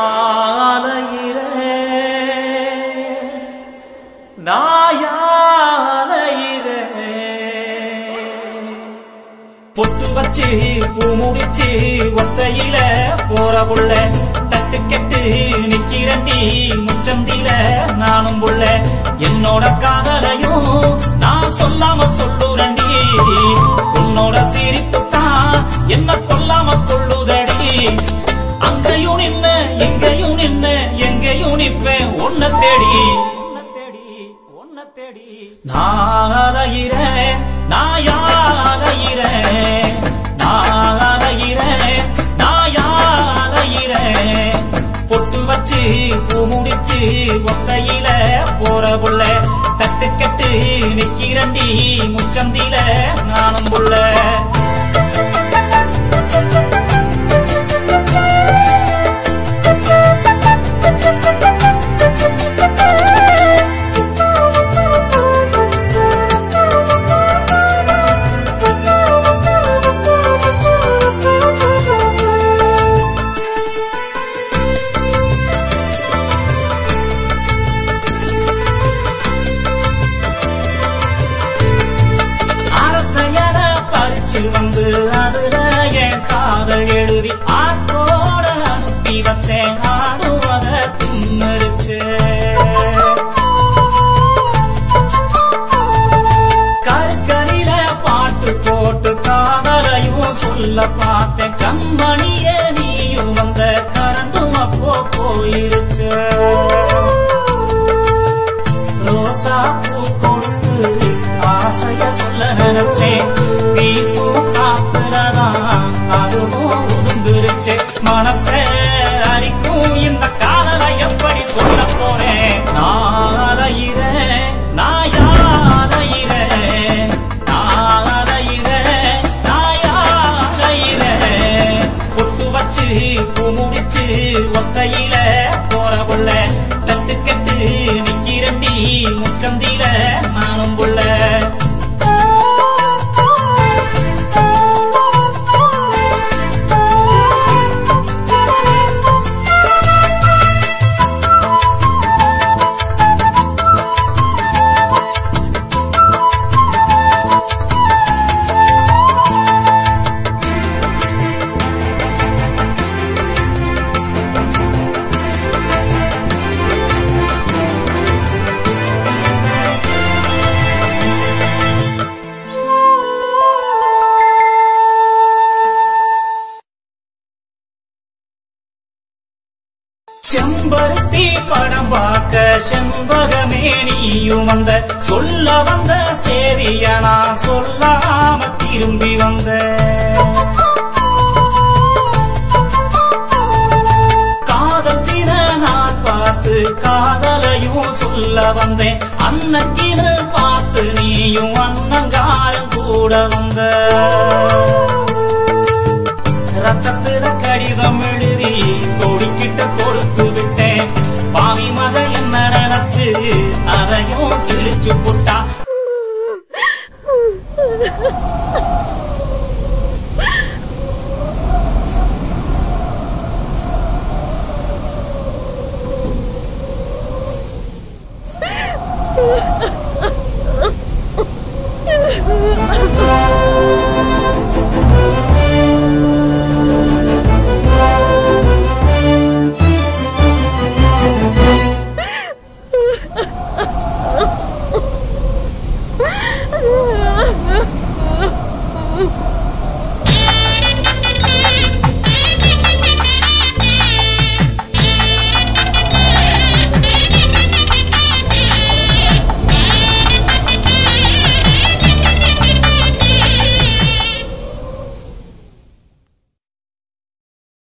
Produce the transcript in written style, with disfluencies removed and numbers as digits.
நாளையிலே நாயாளையிலே பொட்டு வச்சு பூ முடிச்சு ஒத்தையில போற புள்ள தட்டு கெட்டு நிக்கிறண்டி முச்சந்தில நானும் புள்ள என்னோட காதலையும் நான் சொல்லாம சொல்லுறண்டி உன்னோட சிரிப்பு தான் என்ன கொல்லாம கொள்ளுதடி அங்கையும் நின்ன எங்கையும் நின்ன எங்கையும் நிப்பேன் உன்ன தேடி உன்ன தேடி நாளையிறேன் நாயாளையிறேன் நாளையிறேன் நாயாளையிறேன் பொட்டு வச்சு பூ முடிச்சு ஒத்தையில போற புள்ள தட்டு கெட்டு நிக்கிறண்டி முச்சந்தில நானும் புள்ள வந்து அதுல என் காதல் எழுதி ஆத்தோட அனுப்பி வச்சேன் ஆடுவத தும்மரிச்சு கற்களில பாட்டு போட்டு காதலையும் சொல்ல பார்த்தேன் கண்மணிய நீயும் வந்த கரண்டும் அப்போ போயிருச்சு ரோசா பூ கொடுத்து ஆசைய சொல்ல நினைச்சேன் வீசும் காத்துலதான் அதுவும் உடுந்துருச்சு மனச அரிக்கும் இந்த காதலை எப்படி சொல்ல போறேன் நாளையிறேன் நாயாளையிறேன் நாளையிறேன் நாயாளையிறேன் பொட்டு வச்சு பூ முடிச்சு ஒத்தையில போற புள்ள தட்டு கெட்டு நிக்கிறண்டி முச்சந்தில நானும் புள்ள செம்பருத்தி படம் பார்க்க செண்பகமே நீயும் வந்த சொல்ல வந்த சேரிய நான் சொல்லாம திரும்பி வந்த காதல் தின நான் பார்த்து காதலையும் சொல்ல வந்தேன் அன்னக்கினு பார்த்து நீயும் அண்ணங்காரன் கூட வந்த ரத்தத்துல கடிதம் எழுதி தோடிக்கிட்ட கொடுத்து விட்டேன் பாவி மக என்ன நினைச்சு அதையும் கிழிச்சு போட்டா Ha ha ha!